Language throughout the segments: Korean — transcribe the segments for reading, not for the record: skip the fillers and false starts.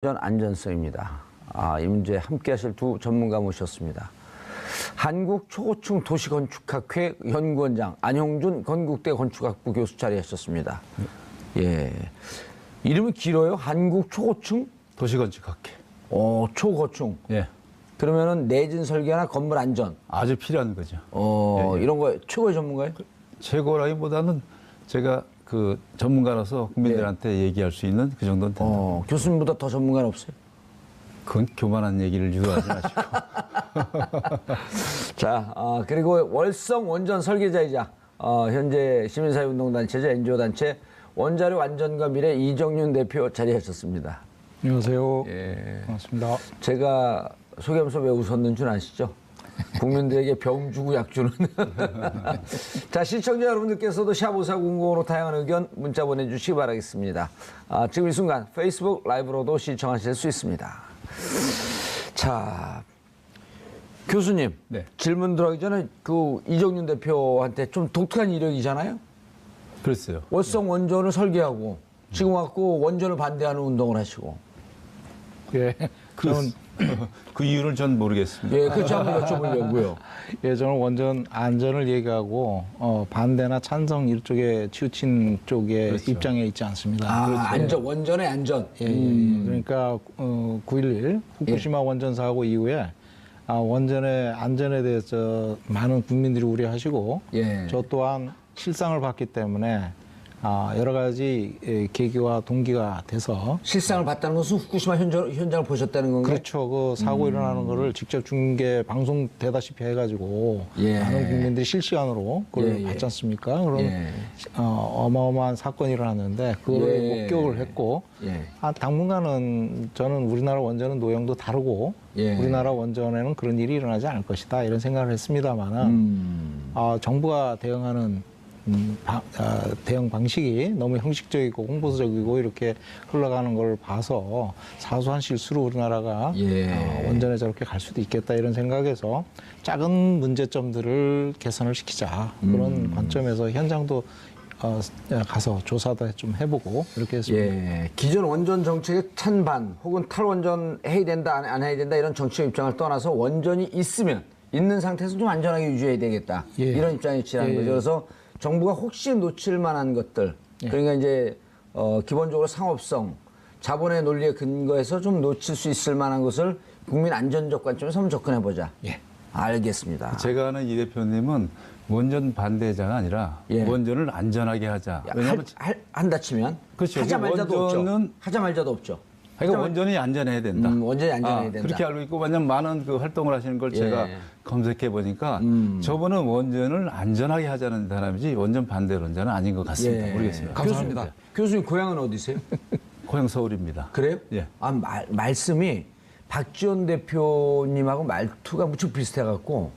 안전성입니다. 이 문제 함께 하실 두 전문가 모셨습니다. 한국초고층 도시건축학회 연구원장 안형준 건국대 건축학부 교수 자리하셨습니다. 예, 이름이 길어요. 한국초고층 도시건축학회. 초고층. 예. 그러면은 내진 설계나 건물 안전. 아주 필요한 거죠. 예. 이런 거 최고의 전문가예요? 최고라기보다는 제가 그 전문가로서 국민들한테 얘기할 수 있는 그 정도는 된다. 교수님보다 더 전문가는 없어요? 그건 교만한 얘기를 유도하지 마시고. 자, 그리고 월성 원전 설계자이자 현재 시민사회운동단체죠, NGO단체 원자력 안전과 미래 이정윤 대표 자리하셨습니다. 안녕하세요. 예. 반갑습니다. 제가 소개하면서 왜 웃었는 줄 아시죠? 국민들에게 병 주고 약 주는. 자, 시청자 여러분들께서도 샵5490으로 다양한 의견 문자 보내주시기 바라겠습니다. 지금 이 순간 페이스북 라이브로도 시청하실 수 있습니다. 자, 교수님. 네. 질문 들어가기 전에 그 이정윤 대표한테 좀 독특한 이력이잖아요? 그랬어요. 월성 원전을 설계하고 지금 갖고 원전을 반대하는 운동을 하시고. 예. 저는 그 이유를 전 모르겠습니다. 예, 그렇죠. 한번 여쭤보려고요. 예, 저는 원전 안전을 얘기하고 반대나 찬성 이쪽에 치우친 쪽에 그렇죠. 입장에 있지 않습니다. 안전, 원전의 안전. 예, 그러니까 9.11 후쿠시마 원전 사고 이후에 원전의 안전에 대해서 많은 국민들이 우려하시고 예. 저 또한 실상을 봤기 때문에 여러 가지 계기와 동기가 돼서 실상을 봤다는 것은 후쿠시마 현장을 보셨다는 건가요? 그렇죠. 그 사고 일어나는 거를 직접 중계 방송되다시피 해가지고 예. 많은 국민들이 실시간으로 그걸 예. 봤지 않습니까? 그럼 예. 어마어마한 사건이 일어났는데 그거를 예. 목격을 했고 예. 당분간은 저는 우리나라 원전은 노형도 다르고 예. 우리나라 원전에는 그런 일이 일어나지 않을 것이다 이런 생각을 했습니다만은 정부가 대응하는 대응 방식이 너무 형식적이고 홍보적이고 이렇게 흘러가는 걸 봐서 사소한 실수로 우리나라가 예. 원전에 저렇게 갈 수도 있겠다 이런 생각에서 작은 문제점들을 개선을 시키자 그런 관점에서 현장도 가서 조사도 좀 해보고 이렇게 했습니다. 예. 기존 원전 정책의 찬반 혹은 탈원전 해야 된다 안 해야 된다 이런 정치적 입장을 떠나서 원전이 있는 상태에서 좀 안전하게 유지해야 되겠다. 예. 이런 입장이 지나는 거죠. 그래서 정부가 혹시 놓칠 만한 것들 그러니까 이제 기본적으로 상업성, 자본의 논리에 근거해서 좀 놓칠 수 있을 만한 것을 국민 안전적 관점에서 한번 접근해 보자. 예. 알겠습니다. 제가 아는 이 대표님은 원전 반대자가 아니라 예. 원전을 안전하게 하자. 왜냐하면 한다 치면 그렇죠. 하자말자도 원전은 없죠. 하자말자도 없죠. 그러니까 원전이 안전해야 된다. 원전이 안전해야 된다. 그렇게 알고 있고 왜냐면 많은 그 활동을 하시는 걸 제가 예. 검색해 보니까 저분은 원전을 안전하게 하자는 사람이지 원전 반대론자는 아닌 것 같습니다. 예. 모르겠습니다. 감사합니다. 교수님 고향은 어디세요? 고향 서울입니다. 그래요? 예. 말씀이 박지원 대표님하고 말투가 무척 비슷해갖고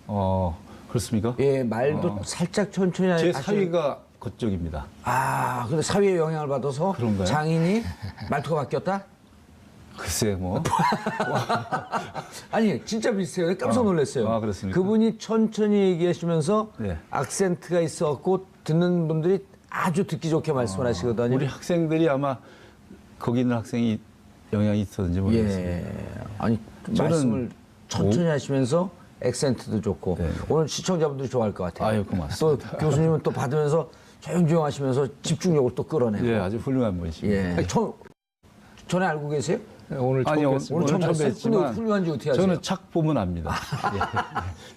그렇습니까? 예, 말도 살짝 천천히 제 하시는- 사위가 그쪽입니다. 근데 사위의 영향을 받아서 그런가요? 장인이 말투가 바뀌었다? 글쎄 뭐. 아니 진짜 비슷해요. 깜짝 놀랐어요. 그렇습니까? 그분이 천천히 얘기하시면서 네. 악센트가 있어갖고 듣는 분들이 아주 듣기 좋게 말씀을 하시거든요. 우리 학생들이 아마 거기 있는 학생이 영향이 있었는지 모르겠습니다. 예. 아니 저는 말씀을 천천히 하시면서 액센트도 좋고 네. 오늘 시청자분들이 좋아할 것 같아요. 아유, 고맙습니다. 또 교수님은 또 받으면서 조용조용 하시면서 집중력을 또 끌어내고. 예, 아주 훌륭한 분이십니다. 예. 아니, 전에 알고 계세요? 오늘 처음 아니요, 뵀습니다. 오늘 처음 처음 뵀어요? 뵀지만 훌륭한지 어떻게 하세요? 저는 착 보면 압니다.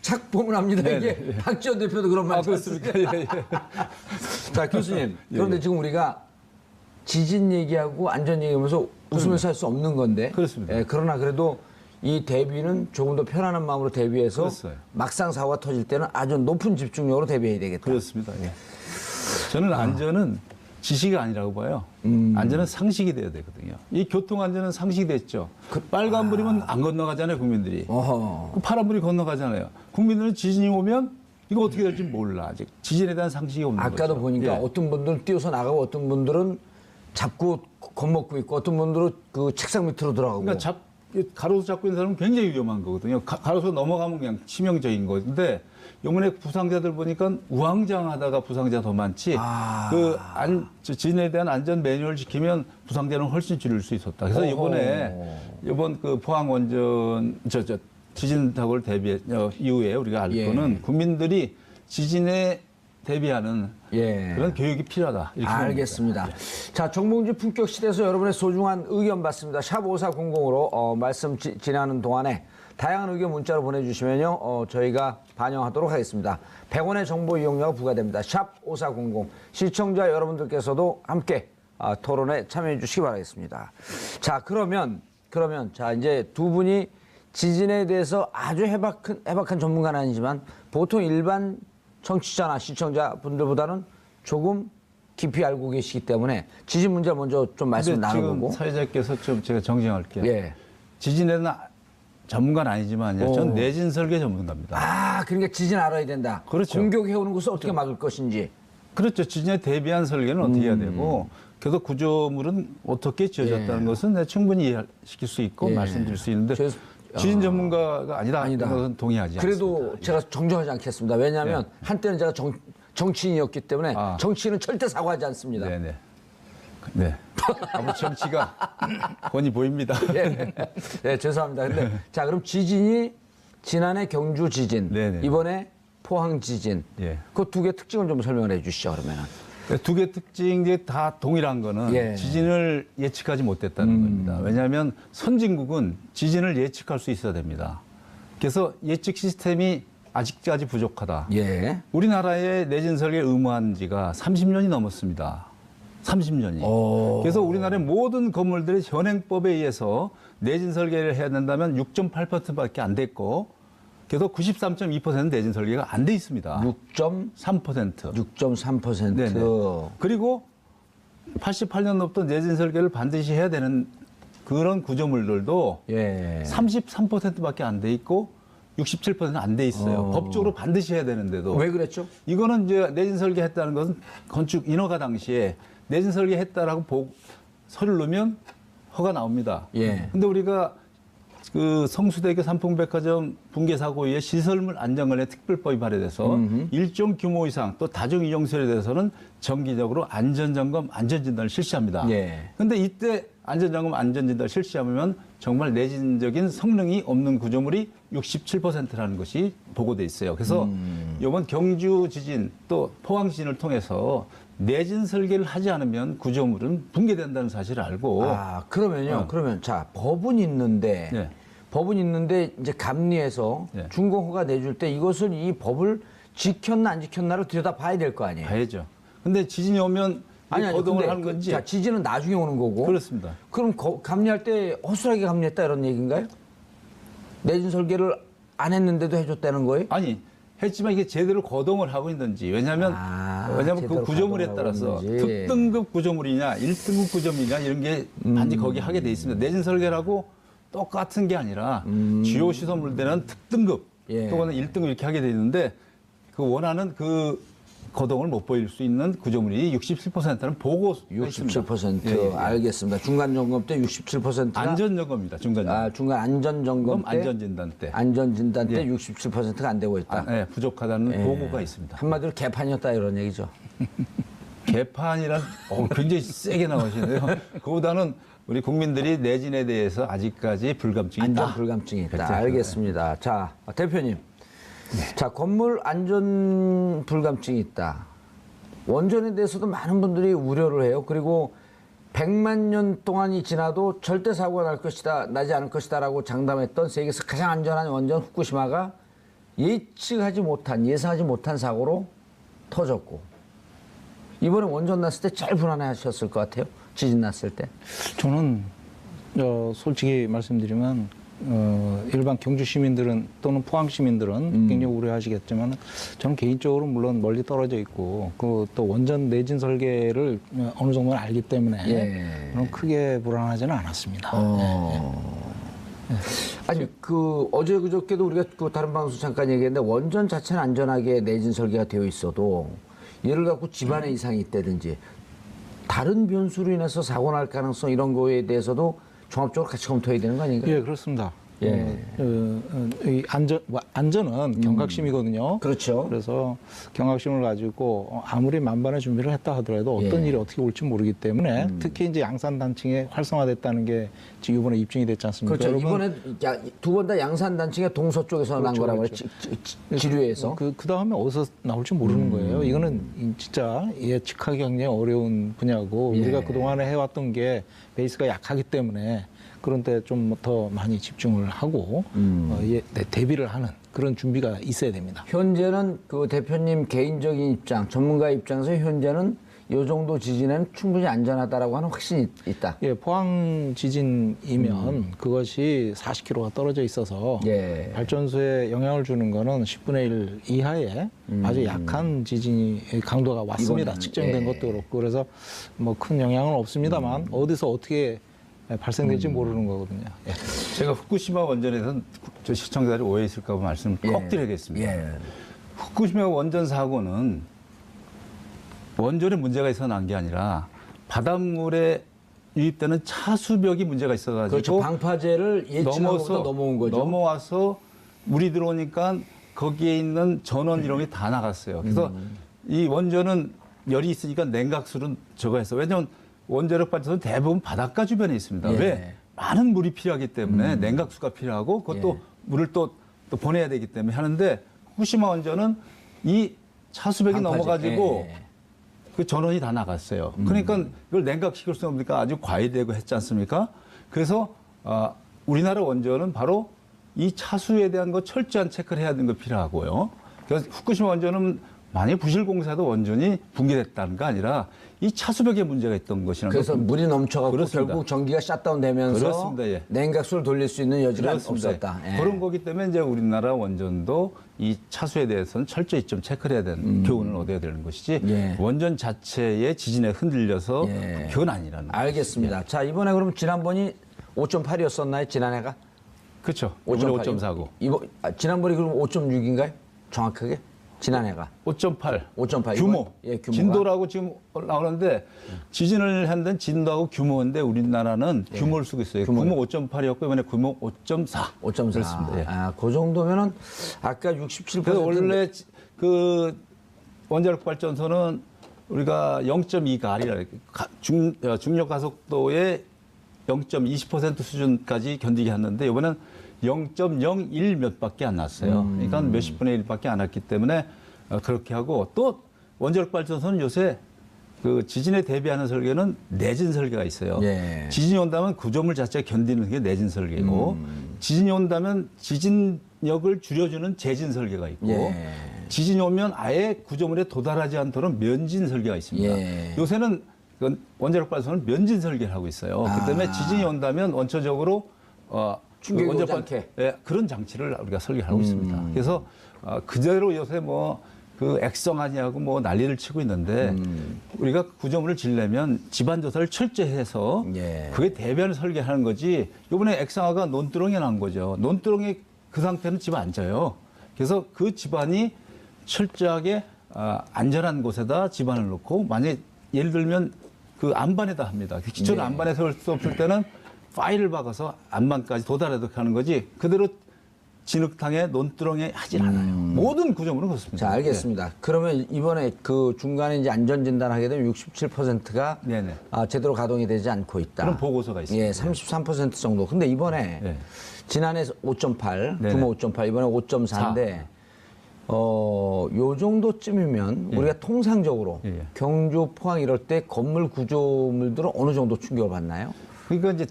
착 보면 압니다. 네, 이게 네. 박지원 대표도 그런 말 그렇습니까? 했습니다. 예, 예. 자, 교수님. 그런데 예. 지금 우리가 지진 얘기하고 안전 얘기하면서 웃으면서 할 수 없는 건데. 그렇습니다. 예, 그러나 그래도 이 대비는 조금 더 편안한 마음으로 대비해서 그렇어요. 막상 사고가 터질 때는 아주 높은 집중력으로 대비해야 되겠다. 그렇습니다. 예. 저는 안전은 지식이 아니라고 봐요. 안전은 상식이 돼야 되거든요. 이 교통 안전은 상식이 됐죠. 빨간불이면 안 건너가잖아요, 국민들이. 어허. 그 파란불이 건너가잖아요. 국민들은 지진이 오면 이거 어떻게 될지 몰라. 아직 지진에 대한 상식이 없는 거죠. 아까도 보니까 예. 어떤 분들은 뛰어서 나가고 어떤 분들은 잡고 겁먹고 있고 어떤 분들은 그 책상 밑으로 들어가고. 그러니까 가로수 잡고 있는 사람은 굉장히 위험한 거거든요. 가로수 넘어가면 그냥 치명적인 건데 이번에 부상자들 보니까 우왕좌왕하다가 부상자 더 많지. 지진에 대한 안전 매뉴얼 지키면 부상자는 훨씬 줄일 수 있었다. 그래서 이번 그 포항 원전 지진 사고를 이후에 우리가 알 거는 국민들이 지진에 대비하는 그런 교육이 필요하다. 이렇게 알겠습니다. 자, 정봉주 품격 시대에서 여러분의 소중한 의견 받습니다. 샵 5400으로 말씀 진행하는 동안에 다양한 의견 문자로 보내주시면요, 저희가 반영하도록 하겠습니다. 100원의 정보 이용료가 부과됩니다. 샵 5400. 시청자 여러분들께서도 함께 토론에 참여해 주시기 바라겠습니다. 자, 그러면 자, 이제 두 분이 지진에 대해서 아주 해박한 전문가는 아니지만 보통 일반 청취자나 시청자분들보다는 조금 깊이 알고 계시기 때문에 지진 문제 먼저 좀 말씀 나눠보고. 지금 사회자께서 좀 제가 정정할게요. 예. 지진에는 전문가는 아니지만요. 전 내진 설계 전문가입니다. 그러니까 지진 알아야 된다. 그렇죠. 공격해오는 것을 어떻게 막을 것인지. 그렇죠. 지진에 대비한 설계는 어떻게 해야 되고, 그래서 구조물은 어떻게 지어졌다는 것은 충분히 이해시킬 수 있고 말씀드릴 수 있는데 지진 전문가가 아니다. 그것은 동의하지 그래도 않습니다. 제가 정정하지 않겠습니다. 왜냐하면 한때는 제가 정치인이었기 때문에 정치인은 절대 사과하지 않습니다. 네네. 네. 아무튼 정치가 뻔히 보입니다. 네, 죄송합니다. 근데 자, 그럼 지진이 지난해 경주 지진, 네네. 이번에 포항 지진, 그 두 개 특징을 좀 설명을 해주시죠. 그러면은. 두 개 특징이 다 동일한 거는 지진을 예측하지 못했다는 겁니다. 왜냐하면 선진국은 지진을 예측할 수 있어야 됩니다. 그래서 예측 시스템이 아직까지 부족하다. 우리나라의 내진 설계 의무한 지가 30년이 넘었습니다. 30년이. 그래서 우리나라의 모든 건물들이 현행법에 의해서 내진 설계를 해야 된다면 6.8%밖에 안 됐고, 그래서 93.2%는 내진 설계가 안 돼 있습니다. 6.3%. 6.3%. 네네. 그리고 88년부터 내진 설계를 반드시 해야 되는 그런 구조물들도 33%밖에 안 돼 있고 67%는 안 돼 있어요. 법적으로 반드시 해야 되는데도. 왜 그랬죠? 이거는 이제 내진 설계했다는 것은 건축 인허가 당시에 내진 설계했다라고 서류를 넣으면 허가 나옵니다. 근데 우리가 그 성수대교 삼풍백화점 붕괴 사고 이후에 시설물 안전관리 특별법이 발의돼서 일정 규모 이상 또 다중 이용설에 대해서는 정기적으로 안전점검, 안전진단을 실시합니다. 그런데 이때 안전점검, 안전진단을 실시하면 정말 내진적인 성능이 없는 구조물이 67%라는 것이 보고돼 있어요. 그래서 이번 경주 지진 또 포항 지진을 통해서 내진 설계를 하지 않으면 구조물은 붕괴된다는 사실을 알고. 그러면요. 그러면 자, 법은 있는데 이제 감리에서 준공허가 내줄 때 이것을 이 법을 지켰나 안 지켰나를 들여다 봐야 될 거 아니에요. 봐야죠. 근데 지진이 오면 거동을 하는 건지. 자, 지진은 나중에 오는 거고. 그렇습니다. 그럼 감리할 때 허술하게 감리했다 이런 얘기인가요? 내진 설계를 안 했는데도 해줬다는 거예요? 아니, 했지만 이게 제대로 거동을 하고 있는지. 왜냐하면 그 구조물에 따라서 특등급 구조물이냐 1등급 구조물이냐 이런 게 반드시 거기 하게 돼 있습니다. 내진 설계라고 똑같은 게 아니라 주요 시설물들은 특등급 또는 1등급 이렇게 하게 돼 있는데 그 원하는 그 거동을 못 보일 수 있는 구조물이 67%는 보고 67% 알겠습니다. 중간 점검 때 67%가 안전 점검입니다. 중간 점검. 중간 안전 점검 때 안전 진단 때. 안전 진단 때 67%가 안 되고 있다. 부족하다는 보고가 있습니다. 한마디로 개판이었다 이런 얘기죠. 개판이란 굉장히 세게 나오시네요. 그보다는 우리 국민들이 내진에 대해서 아직까지 불감증이 있다. 안전 불감증이 있다. 그렇죠. 알겠습니다. 자, 대표님. 자, 건물 안전 불감증이 있다. 원전에 대해서도 많은 분들이 우려를 해요. 그리고 100만 년 동안이 지나도 절대 사고가 나지 않을 것이다라고 장담했던 세계에서 가장 안전한 원전 후쿠시마가 예상하지 못한 사고로 터졌고, 이번에 원전 났을 때 제일 불안해하셨을 것 같아요. 지진 났을 때. 저는 솔직히 말씀드리면 일반 경주 시민들은 또는 포항 시민들은 굉장히 우려하시겠지만 저는 개인적으로 물론 멀리 떨어져 있고 그 또 원전 내진 설계를 어느 정도는 알기 때문에 저는 크게 불안하지는 않았습니다. 아니 어제 그저께도 우리가 그 다른 방송 잠깐 얘기했는데 원전 자체는 안전하게 내진 설계가 되어 있어도 예를 갖고 집안에 이상이 있다든지 다른 변수로 인해서 사고 날 가능성 이런 거에 대해서도 종합적으로 같이 검토해야 되는 거 아닌가요? 예, 그렇습니다. 예. 이 안전은 경각심이거든요. 그렇죠. 그래서 경각심을 가지고 아무리 만반의 준비를 했다 하더라도 어떤 예. 일이 어떻게 올지 모르기 때문에 특히 이제 양산단층에 활성화됐다는 게 지금 이번에 입증이 됐지 않습니까? 그렇죠. 여러분, 이번에 두 번 다 양산단층의 동서쪽에서 난 그렇죠, 거라고 그렇죠. 지류에서. 그 다음에 어디서 나올지 모르는 거예요. 이거는 진짜 예측하기 굉장히 어려운 분야고 예. 우리가 그동안에 해왔던 게 베이스가 약하기 때문에 그런데 좀 더 많이 집중을 하고 대비를 하는 그런 준비가 있어야 됩니다. 현재는 그 대표님 개인적인 입장, 전문가 입장에서 현재는 이 정도 지진에는 충분히 안전하다라고 하는 확신이 있다. 예, 포항 지진이면 그것이 40km가 떨어져 있어서 예. 발전소에 영향을 주는 거는 10분의 1 이하의 아주 약한 지진이 강도가 왔습니다. 이거는, 측정된 예. 것도 그렇고 그래서 뭐 큰 영향은 없습니다만 어디서 어떻게 발생될지 모르는 거거든요. 예. 제가 후쿠시마 원전에서 저 시청자들이 오해했을까 봐 말씀을 꼭 예. 드리겠습니다. 예. 후쿠시마 원전 사고는 원전에 문제가 있어 난 게 아니라 바닷물에 유입되는 차수벽이 문제가 있어가지고 그렇죠. 방파제를 예측하고부터 넘어온 거죠. 넘어와서 물이 들어오니까 거기에 있는 전원 이런 게 다 나갔어요. 그래서 이 원전은 열이 있으니까 냉각수는 저거 했어. 왜냐하면 원자력 발전소는 대부분 바닷가 주변에 있습니다. 예. 왜? 많은 물이 필요하기 때문에 냉각수가 필요하고 그것도 물을 또 보내야 되기 때문에 하는데 후쿠시마 원전은 이 차수벽이 방파제. 넘어가지고 예. 그 전원이 다 나갔어요. 그러니까 이걸 냉각시킬 수 없으니까 아주 과열되고 했지 않습니까? 그래서 우리나라 원전은 바로 이 차수에 대한 거 철저한 체크를 해야 되는 거 필요하고요. 그래서 후쿠시마 원전은 만약 부실공사도 원전이 붕괴됐다는 거 아니라 이 차수벽에 문제가 있던 것이라는 그래서 거. 물이 넘쳐가고 그렇습니다. 결국 전기가 샷다운되면서 그렇습니다. 예. 냉각수를 돌릴 수 있는 여지가 그렇습니다. 없었다. 예. 그런 거기 때문에 이제 우리나라 원전도 이 차수에 대해서는 철저히 좀 체크를 해야 되는 교훈을 얻어야 되는 것이지 예. 원전 자체의 지진에 흔들려서 예. 그건 아니라는 거죠. 알겠습니다. 자, 이번에 그럼 지난번이 5.8이었었나요? 지난해가? 그렇죠. 5.8. 5.4고. 지난번이 그럼 5.6인가요? 정확하게? 지난해가. 5.8. 5.8. 규모. 예, 규모가. 진도라고 지금 나오는데 지진을 한 데는 진도하고 규모인데 우리나라는 규모를 쓰고 있어요. 규모 5.8이었고 이번에 규모 5.4. 5.4. 그렇습니다. 예. 아, 그 정도면은 아까 67%. 그래서 원래 그 원자력 발전소는 우리가 0.2가리라 중력 가속도의 0.20% 수준까지 견디게 했는데 이번엔 0.01 몇밖에 안 났어요. 그러니까 몇십 분의 1밖에 안 왔기 때문에 그렇게 하고 또 원자력 발전소는 요새 그 지진에 대비하는 설계는 내진 설계가 있어요. 예. 지진이 온다면 구조물 자체가 견디는 게 내진 설계고 지진이 온다면 지진력을 줄여주는 재진 설계가 있고 예. 지진이 오면 아예 구조물에 도달하지 않도록 면진 설계가 있습니다. 예. 요새는 원자력 발전소는 면진 설계를 하고 있어요. 그 때문에 지진이 온다면 원초적으로 충격이 오지 원자력 않게. 예, 그런 장치를 우리가 설계하고 있습니다. 그래서 그대로 요새 뭐 그 액성하냐고 뭐 난리를 치고 있는데 우리가 구조물을 지려면 집안 조사를 철저히 해서 예. 그게 대비하는 설계하는 거지. 이번에 액상화가 논두렁에 난 거죠. 논두렁에 그 상태는 집 안 져요. 그래서 그 집안이 철저하게 안전한 곳에다 집안을 놓고 만약에 예를 들면 그 안반에다 합니다. 기초는 안반에 세울 수 없을 때는 파일을 박아서 안반까지 도달하도록 하는 거지 그대로 진흙탕에 논두렁에 하진 않아요. 모든 구조물은 그렇습니다. 자, 알겠습니다. 그러면 이번에 그 중간에 이제 안전진단 하게 되면 67%가 네네. 제대로 가동이 되지 않고 있다. 그런 보고서가 있습니다. 예, 33% 정도. 근데 이번에 네. 지난해 5.8, 네네. 규모 5.8, 이번에 5.4인데 요 정도쯤이면 우리가 통상적으로 예. 경주, 포항 이럴 때 건물 구조물들은 어느 정도 충격을 받나요? 그러니까 이제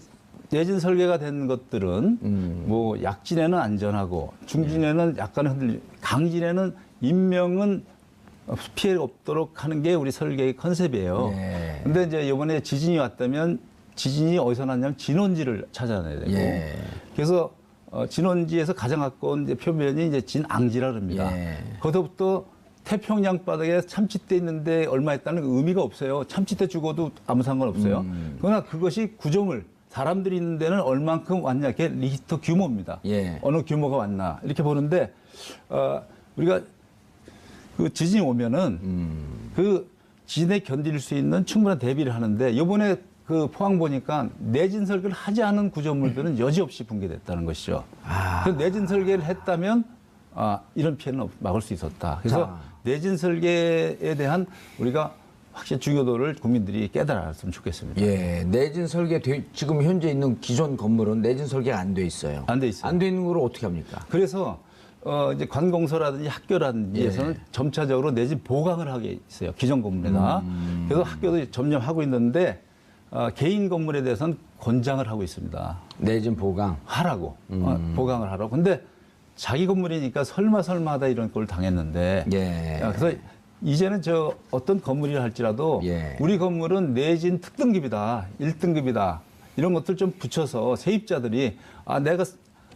내진 설계가 된 것들은 뭐 약진에는 안전하고 중진에는 약간 흔들리, 강진에는 인명은 피해가 없도록 하는 게 우리 설계의 컨셉이에요. 예. 근데 이제 이번에 지진이 왔다면 지진이 어디서 났냐면 진원지를 찾아내야 되고 예. 그래서 진원지에서 가장 가까운 이제 표면이 이제 진앙지라 그럽니다. 예. 거기서부터 태평양 바닥에 참치대 있는데 얼마 있다는 의미가 없어요. 참치대 죽어도 아무 상관없어요. 그러나 그것이 구조물 사람들이 있는 데는 얼만큼 왔냐, 그게 리히터 규모입니다. 예. 어느 규모가 왔나 이렇게 보는데 우리가 그 지진이 오면은 그 지진에 견딜 수 있는 충분한 대비를 하는데 이번에 그 포항 보니까 내진 설계를 하지 않은 구조물들은 여지없이 붕괴됐다는 것이죠. 그래서 내진 설계를 했다면 이런 피해는 막을 수 있었다. 그래서 내진 설계에 대한 우리가 확실히 중요도를 국민들이 깨달았으면 좋겠습니다. 예, 내진 설계 지금 현재 있는 기존 건물은 내진 설계가 안 돼 있어요. 안 돼 있어요. 안 돼 있는 걸 어떻게 합니까? 그래서 이제 관공서라든지 학교라든지에서는 점차적으로 내진 보강을 하게 있어요. 기존 건물에다. 그래서 학교도 점점 하고 있는데 개인 건물에 대해서는 권장을 하고 있습니다. 내진 보강. 하라고. 보강을 하라고. 근데 자기 건물이니까 설마 하다 이런 걸 당했는데. 예. 그래서 이제는 어떤 건물이라 할지라도 우리 건물은 내진 특등급이다. 1등급이다. 이런 것들 좀 붙여서 세입자들이 내가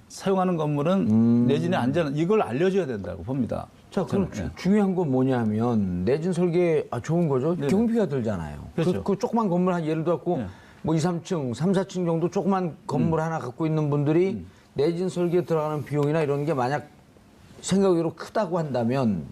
사용하는 건물은 내진의 안전 이걸 알려줘야 된다고 봅니다. 자, 그럼 중요한 건 뭐냐면 내진 설계 좋은 거죠. 경비가 들잖아요. 그렇죠. 그 조그만 건물 한 예를 들어갖고 뭐 2, 3층, 3, 4층 정도 조그만 건물 하나 갖고 있는 분들이 내진 설계에 들어가는 비용이나 이런 게 만약 생각외로 크다고 한다면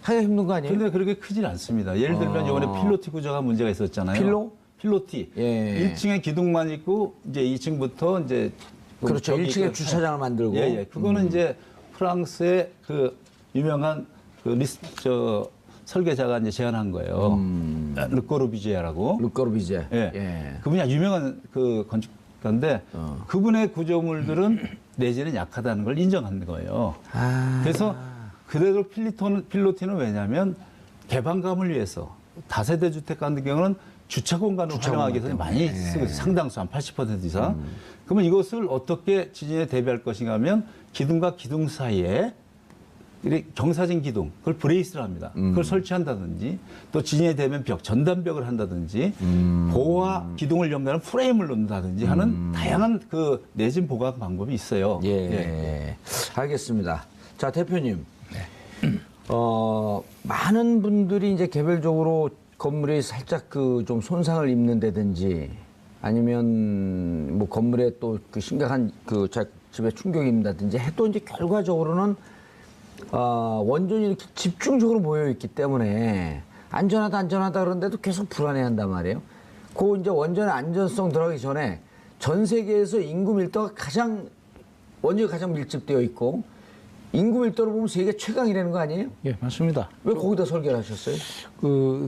하기가 힘든 거 아니에요? 근데 그렇게 크진 않습니다. 예를 들면 이번에 필로티 구조가 문제가 있었잖아요. 필로티. 1층에 기둥만 있고 이제 2층부터 이제 그렇죠. 1층에 주차장을 만들고. 그거는 이제 프랑스의 그 유명한 설계자가 이제 제안한 거예요. 르꼬르비제라고. 르꼬르비제. 그분이 아주 유명한 그 건축가인데 그분의 구조물들은 내지는 약하다는 걸 인정하는 거예요. 그래서 그대로 필로티는 왜냐하면 개방감을 위해서 다세대 주택 같은 경우는 주차 공간을 활용하기 위해서 많이 쓰고 있어요. 상당수 한 80% 이상. 그러면 이것을 어떻게 지진에 대비할 것인가 하면 기둥과 기둥 사이에 경사진 기둥, 그걸 브레이스를 합니다. 그걸 설치한다든지 또 지진에 되면 전단벽을 한다든지 보와 기둥을 연결하는 프레임을 놓는다든지 하는 다양한 그 내진 보강 방법이 있어요. 알겠습니다. 자, 대표님. 많은 분들이 이제 개별적으로 건물이 살짝 좀 손상을 입는다든지 아니면 뭐 건물에 또 그 심각한 집에 충격이 입는다든지 해도 이제 결과적으로는 원전이 이렇게 집중적으로 모여 있기 때문에 안전하다 그러는데도 계속 불안해한단 말이에요. 그 이제 원전의 안전성 들어가기 전에 전 세계에서 인구 밀도가 원전이 가장 밀집되어 있고 인구 밀도를 보면 세계 최강이라는 거 아니에요? 예, 맞습니다. 왜 거기다 설계를 하셨어요?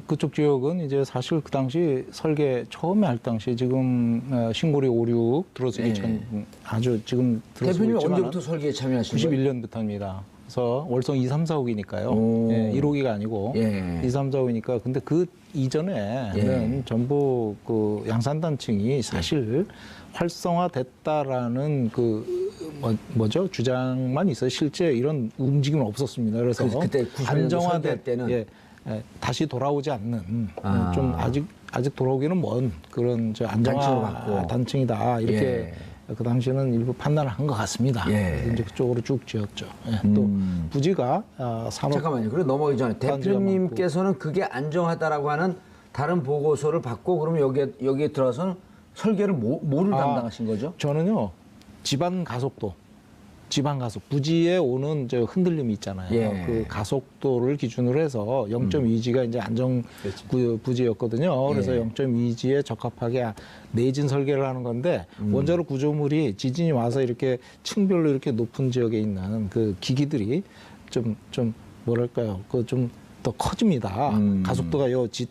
그쪽 지역은 이제 사실 그 당시 설계 처음에 할 당시 지금 신고리 56 들어서기 전 아주 지금 들어서고 대표님 있지만 언제부터 설계에 참여하신 거예요? 91년부터입니다. 그래서 월성 2, 3, 4호기니까요. 1호기가 아니고 2, 3, 4호기니까 근데 그 이전에는 전부 그 양산단층이 사실 활성화됐다라는 뭐죠 주장만 있어요. 실제 이런 움직임은 없었습니다. 그래서 그때 안정화될 때는 다시 돌아오지 않는 좀 아직 돌아오기는 먼 그런 안정화 단층이다 이렇게. 그 당시에는 일부 판단을 한 것 같습니다. 그래서 이제 그쪽으로 쭉 지었죠. 또 부지가 산업. 잠깐만요. 그리고 넘어가기 전에 대표님께서는 그게 안정하다라고 하는 다른 보고서를 받고 그러면 여기에 들어서는 설계를 뭐를 담당하신 거죠? 저는요 지반 가속도 부지에 오는 흔들림이 있잖아요. 그 가속도를 기준으로 해서 0.2G가 이제 안정 부지였거든요. 그래서 0.2G에 적합하게 내진 설계를 하는 건데 원자로 구조물이 지진이 와서 이렇게 층별로 이렇게 높은 지역에 있는 그 기기들이 좀 뭐랄까요? 좀 더 커집니다. 가속도가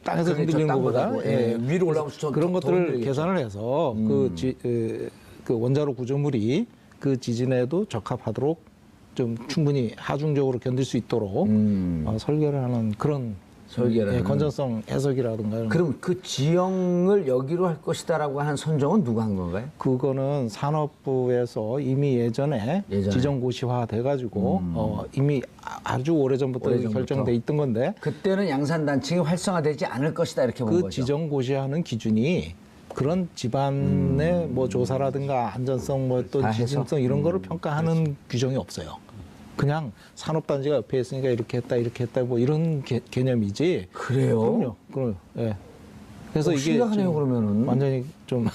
땅에서 흔들리는 것보다 위로 올라오면 그런 것들을 계산을 해서 그 원자로 구조물이 그 지진에도 적합하도록 좀 충분히 하중적으로 견딜 수 있도록 설계를 하는 그런 건전성 해석이라든가. 그럼 그 지형을 여기로 할 것이다라고 하는 선정은 누가 한 건가요? 그거는 산업부에서 이미 예전에 지정고시화 돼가지고 이미 아주 오래전부터 결정돼 있던 건데 그때는 양산단층이 활성화되지 않을 것이다 이렇게 본 거죠. 지정고시하는 기준이 그런 집안의 뭐 조사라든가 안전성 또 지진성 이런 거를 평가하는 규정이 없어요. 그냥 산업단지가 옆에 있으니까 이렇게 했다 뭐 이런 개념이지. 그래요? 그럼요. 그래서 이게 심각하네요, 그러면은. 완전히 좀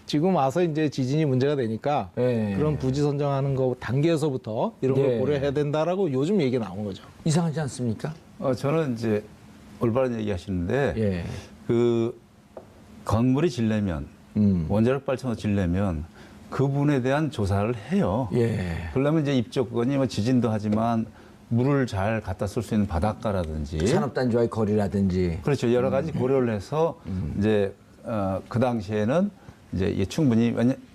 지금 와서 이제 지진이 문제가 되니까 그런 부지 선정하는 거 단계에서부터 이런 걸 고려해야 된다라고 요즘 얘기 나온 거죠. 이상하지 않습니까? 저는 이제 올바른 얘기 하시는데 그 건물이 지려면 원자력 발전소 지려면 그분에 대한 조사를 해요. 예. 그러려면 이제 입조건이 뭐 지진도 하지만 물을 잘 갖다 쓸 수 있는 바닷가라든지 산업단지와의 거리라든지. 그렇죠. 여러 가지 고려를 해서 이제 그 당시에는 이제 이게 충분히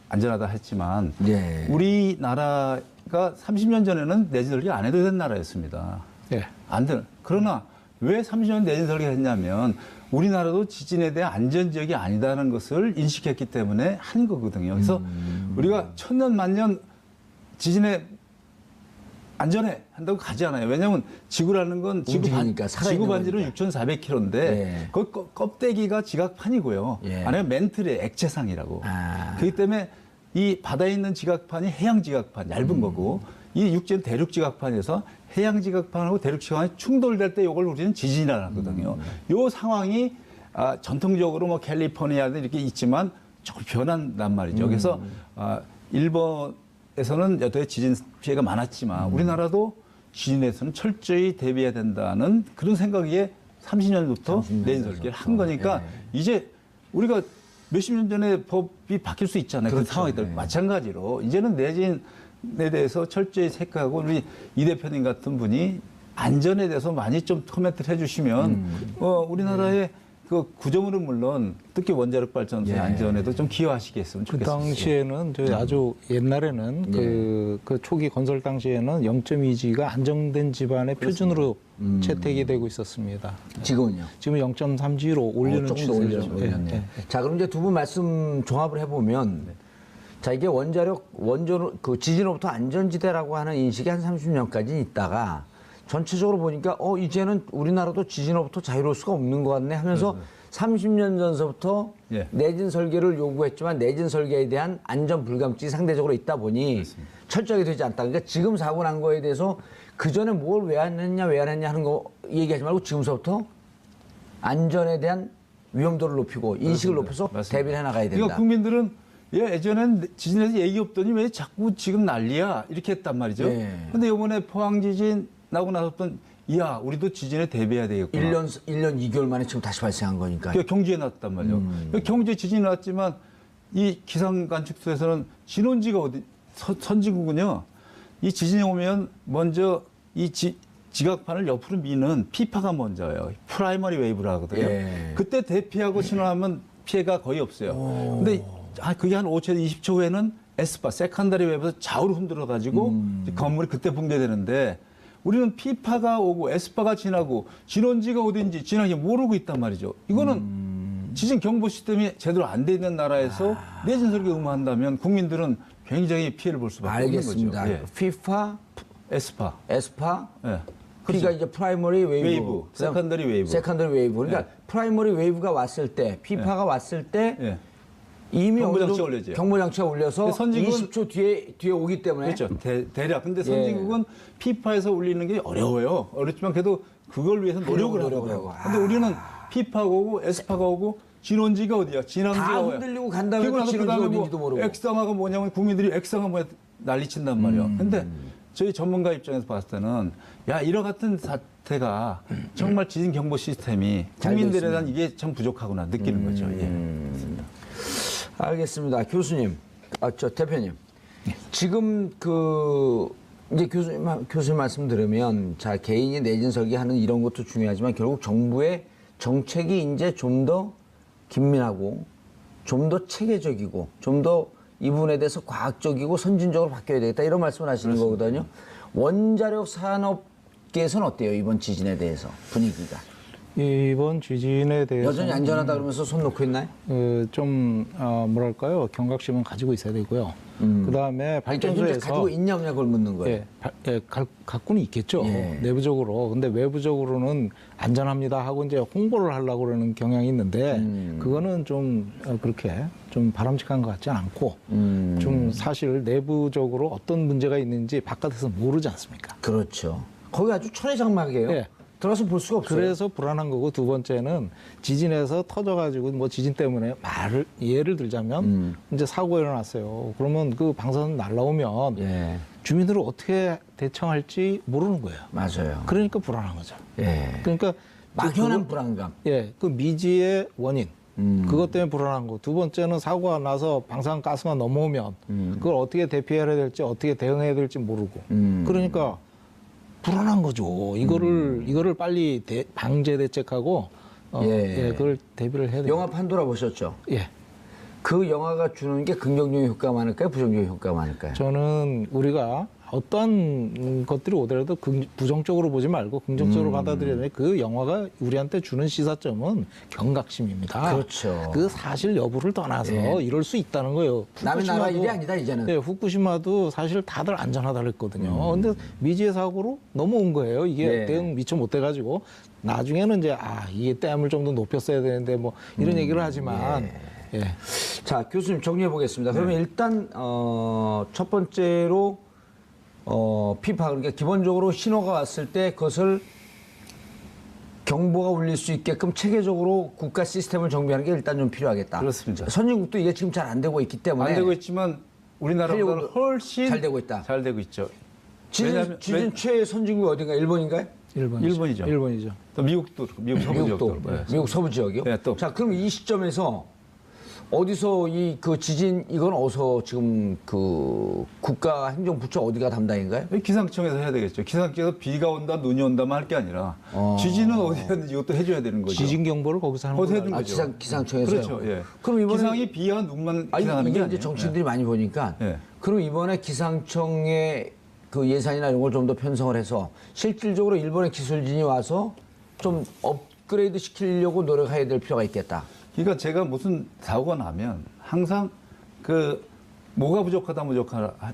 안전하다 했지만 예. 우리나라가 30년 전에는 내진 설계 안 해도 되는 나라였습니다. 예. 안 되는. 그러나 왜 30년 내진 설계를 했냐면 우리나라도 지진에 대한 안전 지역이 아니다는 것을 인식했기 때문에 한 거거든요. 그래서 우리가 천년 만년 지진에 안전해 한다고 가지 않아요. 왜냐하면 지구라는 건 움직이니까, 살아있는 지구 반지는 거니까. 6,400km인데 예. 그 껍데기가 지각판이고요. 예. 안에 멘틀이 액체상이라고. 아. 그렇기 때문에 이 바다에 있는 지각판이 해양 지각판 얇은 거고 이 육지는 대륙 지각판에서 해양 지각판하고 대륙 지각판이 충돌될 때 이걸 우리는 지진이라고 하거든요. 이 상황이 전통적으로 뭐 캘리포니아도 이렇게 있지만 조금 변한단 말이죠. 그래서 일본에서는 여태까지 지진 피해가 많았지만 우리나라도 지진에서는 철저히 대비해야 된다는 그런 생각에 30년부터 내진 설계를 한 거니까 이제 우리가 몇십 년 전에 법이 바뀔 수 있잖아요. 그렇죠. 그 상황이들 마찬가지로 이제는 내진에 대해서 철저히 체크하고 우리 이 대표님 같은 분이 안전에 대해서 많이 좀 코멘트를 해주시면 우리나라의 그 구조물은 물론 특히 원자력 발전소의 안전에도 좀 기여하시겠으면 그 좋겠습니다. 당시에는 저희 아주 옛날에는 그 초기 건설 당시에는 0.2G가 안정된 집안의 표준으로 채택이 되고 있었습니다. 지금은요? 지금 0.3G로 올리는 조금 더 추세죠. 올렸네요. 예. 자, 그럼 이제 두 분 말씀 종합을 해보면, 자, 이게 원전, 그 지진으로부터 안전지대라고 하는 인식이 한 30년까지 있다가, 전체적으로 보니까, 이제는 우리나라도 지진으로부터 자유로울 수가 없는 것 같네 하면서 30년 전서부터 예. 내진 설계를 요구했지만 내진 설계에 대한 안전 불감증이 상대적으로 있다 보니 철저하게 되지 않다. 그러니까 지금 사고 난 거에 대해서 그 전에 뭘 왜 안 했냐, 왜 안 했냐 하는 거 얘기하지 말고 지금서부터 안전에 대한 위험도를 높이고 인식을 높여서 맞습니다. 대비를 해나가야 된다. 그러니까 국민들은 예전엔 지진에서 얘기 없더니 왜 자꾸 지금 난리야 이렇게 했단 말이죠. 그런데 이번에 포항 지진 나고 나서부터 이야 우리도 지진에 대비해야 되겠구나. 1년 2개월 만에 지금 다시 발생한 거니까. 그러니까 경주에 났단 말이에요. 그러니까 경주에 지진이 났지만 이 기상관측소에서는 진원지가 어디 선진국은요. 이 지진이 오면 먼저 이 지각판을 옆으로 미는 피파가 먼저예요. 프라이머리 웨이브라고 하거든요. 예. 그때 대피하고 신호하면 피해가 거의 없어요. 근데 그게 한 5초, 20초 후에는 에스파, 세컨더리 웨이브에서 좌우로 흔들어가지고 건물이 그때 붕괴되는데 우리는 피파가 오고 에스파가 지나고 진원지가 어딘지 지나게 모르고 있단 말이죠. 이거는 지진 경보 시스템이 제대로 안 돼 있는 나라에서 내진 설계 의무한다면 국민들은 굉장히 피해를 볼 수밖에 알겠습니다. 없는 거죠. 피파, 에스파. 에스파, 예. P가 이제 프라이머리 웨이브, 세컨더리 웨이브. 세컨더리 웨이브. 그러니까 프라이머리 웨이브가 왔을 때, 피파가 왔을 때 예. 이미 경보장치가 올려져요. 경보장치가 올려서 선진국은 20초 뒤에 오기 때문에 그렇죠. 대략. 근데 선진국은 피파에서 울리는 게 어려워요. 어렵지만 그래도 그걸 위해서 노력을 하고. 근데 우리는 피파가 오고 에스파가 오고 진원지가 어디야? 진원지가 다 어디야? 흔들리고 간 다음에 그리고 나서 진원지가 그다음에 어딘지도 모르고. 액상화가 뭐냐면 국민들이 액상화 뭐야 난리친단 말이에요. 근데 저희 전문가 입장에서 봤을 때는 야 이런 같은 사태가 정말 지진 경보 시스템이 국민들에 대한 이게 참 부족하구나 느끼는 거죠. 예. 알겠습니다. 교수님, 대표님. 지금 이제 교수님 말씀 들으면 자, 개인이 내진 설계하는 이런 것도 중요하지만 결국 정부의 정책이 이제 좀 더 긴밀하고 좀 더 체계적이고 좀 더 이 부분에 대해서 과학적이고 선진적으로 바뀌어야 되겠다 이런 말씀을 하시는 거거든요. 원자력 산업계에서는 어때요? 이번 지진에 대해서 분위기가. 이번 지진에 대해서 여전히 안전하다 그러면서 손 놓고 있나요? 좀 뭐랄까요 경각심은 가지고 있어야 되고요. 그 다음에 발전소에서 가지고 있냐 없냐 그걸 묻는 거예요. 갖고는 있겠죠. 예. 내부적으로. 근데 외부적으로는 안전합니다 하고 이제 홍보를 하려고 그러는 경향이 있는데 그거는 좀 그렇게 좀 바람직한 것 같지 않고 좀 사실 내부적으로 어떤 문제가 있는지 바깥에서 모르지 않습니까? 그렇죠. 거기 아주 천혜장막이에요. 예. 들어가서 볼 수가 없어요. 그래서 불안한 거고 두 번째는 지진에서 터져가지고 뭐 지진 때문에 예를 들자면 이제 사고가 일어났어요. 그러면 그 방사선 날라오면 예. 주민들은 어떻게 대처할지 모르는 거예요. 맞아요. 그러니까 불안한 거죠. 예. 그러니까 막연한 불안감. 그 미지의 원인 그것 때문에 불안한 거. 두 번째는 사고가 나서 방사가스가 넘어오면 그걸 어떻게 대피해야 될지 어떻게 대응해야 될지 모르고. 그러니까 불안한 거죠. 이거를 빨리 방제 대책하고 그걸 대비를 해야 돼요. 영화 판도라 보셨죠? 예. 그 영화가 주는 게 긍정적인 효과가 많을까요? 부정적인 효과가 많을까요? 저는 우리가 어떤 것들이 오더라도 부정적으로 보지 말고 긍정적으로 받아들여야 되는데 그 영화가 우리한테 주는 시사점은 경각심입니다. 그렇죠. 그 사실 여부를 떠나서 이럴 수 있다는 거예요. 남의 나라 후쿠시마도- 일이 아니다 이제는. 네, 후쿠시마도 사실 다들 안전하다 그랬거든요. 근데 미지의 사고로 넘어온 거예요. 이게 네. 대응 미처 못 돼가지고 나중에는 이제 이게 댐을 좀 더 높였어야 되는데 뭐 이런 얘기를 하지만 예. 자, 교수님 정리해 보겠습니다. 그러면 일단 첫 번째로 피파 그러니까 기본적으로 신호가 왔을 때 그것을 경보가 울릴 수 있게끔 체계적으로 국가 시스템을 정비하는 게 일단 좀 필요하겠다. 그렇습니다. 선진국도 이게 지금 잘 안 되고 있기 때문에 안 되고 있지만 우리나라보다는 하려고 훨씬 잘 되고 있다. 잘 되고 있죠. 지진 최선진국이 어딘가 일본인가요? 일본이죠. 일본이죠. 또 미국도 그렇고, 미국 서부 미국도 지역도 그렇고. 미국 서부 지역이요. 네, 또. 자, 그럼 이 시점에서 어디서 그 지진 이건 어디서 지금 그 국가 행정부처 어디가 담당인가요? 기상청에서 해야 되겠죠. 기상청에서 비가 온다, 눈이 온다만 할 게 아니라 지진은 어디였는지 이것도 해줘야 되는 거죠. 지진 경보를 거기서 하는 거기서 거예요. 해주는 거죠. 기상청에서요. 그렇죠. 예. 그럼 이번에 기상이 비와 눈만 아니, 기상하는 이게 게 이제 아니에요. 정치인들이 많이 보니까 예. 그럼 이번에 기상청의 그 예산이나 이런 걸 좀 더 편성을 해서 실질적으로 일본의 기술진이 와서 좀 업그레이드 시키려고 노력해야 될 필요가 있겠다. 그러니까 제가 무슨 사고가 나면 항상 그 뭐가 부족하다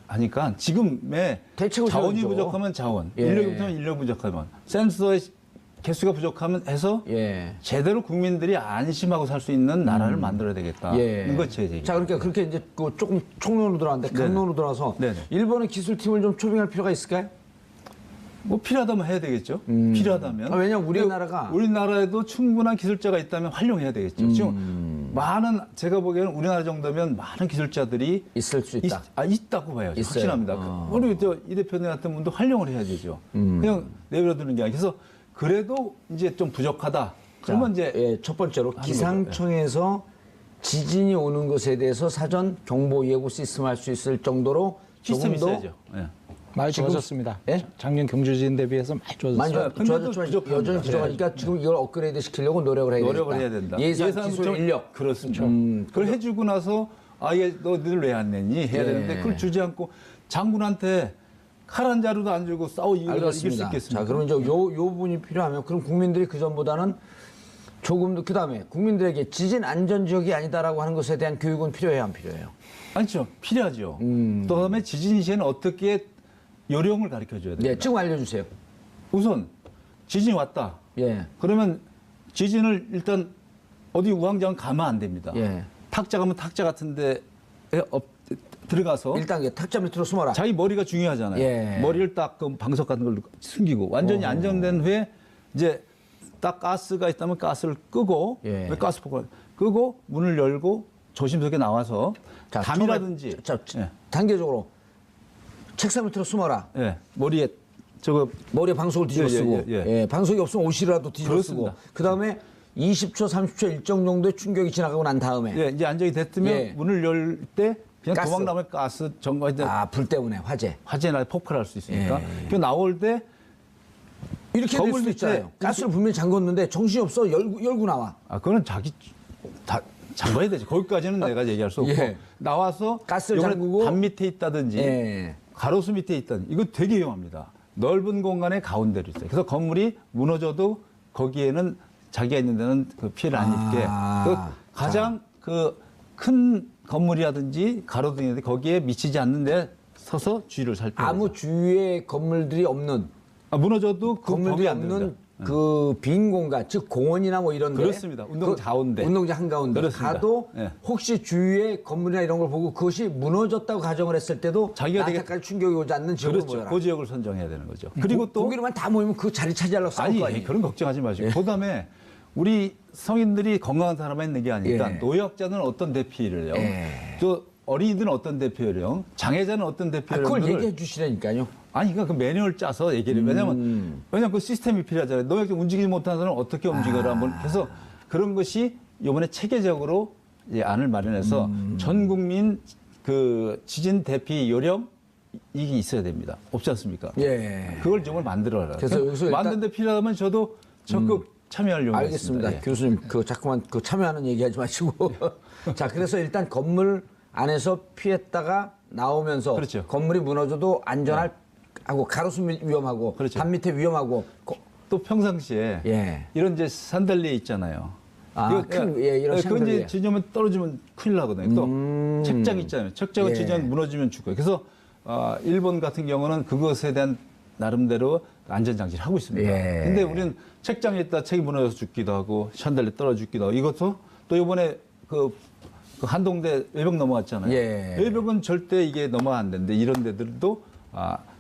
하니까 지금의 대책을 자원이 세워야죠. 부족하면 자원, 예. 인력이 부족하면 인력 부족하면 센서의 개수가 부족하면 해서 예. 제대로 국민들이 안심하고 살 수 있는 나라를 만들어야 되겠다. 이건 제 얘기. 자, 그러니까 그렇게 이제 그 조금 총론으로 들어왔는데 강론으로 들어와서 네네. 일본의 기술팀을 좀 초빙할 필요가 있을까요? 뭐 필요하다면 해야 되겠죠. 필요하다면. 왜냐면 우리나라가 우리나라에도 충분한 기술자가 있다면 활용해야 되겠죠. 지금 많은 제가 보기에는 우리나라 정도면 많은 기술자들이 있을 수 있다. 있다고 봐야죠. 있어요. 확신합니다. 우리 이 대표님 같은 분도 활용을 해야 되죠. 그냥 내버려두는 게 아니라 그래서 그래도 이제 좀 부족하다. 그러면 이제 예, 첫 번째로 하는 기상청에서 지진이 오는 것에 대해서 사전 경보 예고 시스템 할 수 있을 정도로 시스템이 조금 더 있어야죠. 예. 많이 지금- 좋아졌습니다. 예? 작년 경주지진 대비해서 많이 좋아졌어요. 많이 근데도 좋아졌지만 부족합니다. 여전히 부족하니까 지금 이걸 업그레이드 시키려고 노력을 해야 노력을 되겠다. 해야 된다. 예산, 기술, 부족- 인력. 그렇습니다. 그걸 해주고 나서 이게 너희들 왜 안 냈니? 해야 예. 되는데 그걸 주지 않고 장군한테 칼 한 자루도 안 주고 이길 수 알겠습니다. 있겠습니까? 자, 그러면 이제 요 부분이 필요하면 그럼 국민들이 그 전보다는 조금 더 그다음에 국민들에게 지진 안전 지역이 아니다라고 하는 것에 대한 교육은 필요해요, 안 필요해요? 아니죠. 필요하죠. 또 다음에 지진 시에는 어떻게 요령을 가르쳐 줘야 돼요. 네, 지금 알려주세요. 우선 지진이 왔다. 예, 그러면 지진을 일단 어디 우왕좌왕 가면 안 됩니다. 예. 탁자 가면 탁자 같은 데에 들어가서 1단계 탁자 밑으로 숨어라. 자기 머리가 중요하잖아요. 예. 머리를 딱 그 방석 같은 걸 숨기고 완전히 안정된 후에 이제 딱 가스가 있다면 가스를 끄고 예. 가스포가 끄고 문을 열고 조심스럽게 나와서 자, 담이라든지 예. 단계적으로 책상 밑으로 숨어라. 예. 머리에 저거 머리에 방석을 뒤집어 예, 쓰고, 예, 예. 예, 방석이 없으면 옷이라도 뒤집어 쓰고, 그렇습니다. 그 다음에 20초, 30초 일정 정도의 충격이 지나가고 난 다음에, 예, 이제 안정이 됐으면 예. 문을 열 때 그냥 가스. 도망 나면 가스 전거할 불 때문에 화재. 화재나 폭발할 수 있으니까 예. 그 나올 때 이렇게 될 건물 수도 밑에 있잖아요. 가스를 분명히 잠궜는데 정신이 없어 열고 나와. 그거는 자기 다 잠가야 되지. 거기까지는 내가 얘기할 수 없고 예. 나와서 가스를 요번에 잠그고 담 밑에 있다든지 예. 가로수 밑에 있다든지 이거 되게 위험합니다. 넓은 공간의 가운데로 있어요. 그래서 건물이 무너져도 거기에는 자기가 있는 데는 그 피해를 안 입게 그 가장 그 큰 건물이라든지 가로등이라든지 거기에 미치지 않는 데 서서 주의를 살펴야 아무 주위에 건물들이 없는, 무너져도 그 건물들이 범위 안 없는 됩니다. 그 빈 공간, 즉 공원이나 뭐 이런 데. 그렇습니다. 운동장 가운데. 운동장 한가운데 그렇습니다. 가도 예. 혹시 주위에 건물이나 이런 걸 보고 그것이 무너졌다고 가정을 했을 때도 자기가 되게- 나한테까지 충격이 오지 않는 지역으로 그렇죠. 모여라. 그 지역을 선정해야 되는 거죠. 그리고 또 거기로만 다 모이면 그 자리 차지하려고 싸울 아니 거 아니에요. 그런 걱정하지 마시고 그다음에 우리 성인들이 건강한 사람만 있는 게 아니니까 예. 노약자는 어떤 대피를요. 예. 또 어린이들은 어떤 대피를요. 장애자는 어떤 대피를 그걸 얘기해 주시라니까요. 아니 그러니까 그 매뉴얼 짜서 얘기를 왜냐면 그 시스템이 필요하잖아요. 노약자 움직이지 못하는 사람은 어떻게 움직여라 한번 그래서 그런 것이 이번에 체계적으로 이제 안을 마련해서 전 국민 그 지진 대피 요령 이게 있어야 됩니다. 없지 않습니까? 예. 그걸 정말 만들어라. 그래서 여기서 일단 만드는데 필요하다면 저도 적극 참여할 용의가 알겠습니다. 있습니다. 예. 교수님, 그 자꾸만 그 참여하는 얘기하지 마시고. 자, 그래서 일단 건물 안에서 피했다가 나오면서 그렇죠. 건물이 무너져도 안전할 하고 가로수 위험하고 그렇죠. 단 밑에 위험하고 또 평상시에 예. 이런 이제 산들리에 있잖아요. 아, 이거 이런 그건 샹들리에. 이제 지점에 떨어지면 큰일 나거든요. 또 책장 있잖아요. 책장은 예. 지점 무너지면 죽어요. 그래서 일본 같은 경우는 그것에 대한 나름대로 안전장치를 하고 있습니다. 예. 근데 우리는 책장에 있다 책이 무너져서 죽기도 하고 샹들리에 떨어져 죽기도 하고 이것도 또 이번에 그 한동대 외벽 넘어갔잖아요. 예. 외벽은 절대 이게 넘어가 안 되는데 이런 데들도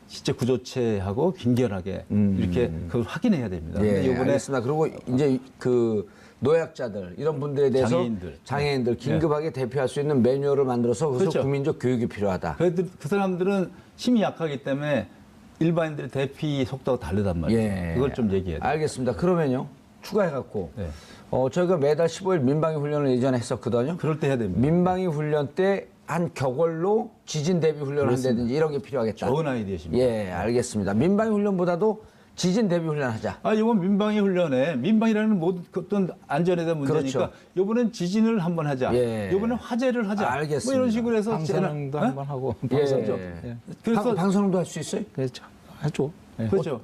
실제 구조체하고 긴결하게 이렇게 그걸 확인해야 됩니다. 예, 근데 이번에 알겠습니다. 그리고 이제 그 노약자들 이런 분들에 대해서 장애인들 긴급하게 대피할 수 있는 매뉴얼을 만들어서 그래서 그렇죠. 국민적 교육이 필요하다. 그 사람들은 힘이 약하기 때문에 일반인들의 대피 속도가 다르단 말이에요. 예. 그걸 좀 얘기해야 돼요. 알겠습니다. 그러면요. 추가해갖고 네. 저희가 매달 15일 민방위 훈련을 예전에 했었거든요. 그럴 때 해야 됩니다. 민방위 훈련 때 한 격월로 지진 대비 훈련을 한다든지 이런 게 필요하겠다. 좋은 아이디어십니다. 예, 알겠습니다. 민방위 훈련보다도 지진 대비 훈련 하자. 이번 민방위 훈련에 민방위라는 모든 어떤 안전에 대한 문제니까 그렇죠. 이번엔 지진을 한번 하자. 예. 이번엔 화재를 하자. 알겠습니다. 뭐 이런 식으로 해서 방사능도 어? 한번 하고 예. 방사능. 예. 그래서 방송도 할 수 있어요? 그렇죠. 하죠. 예. 그렇죠.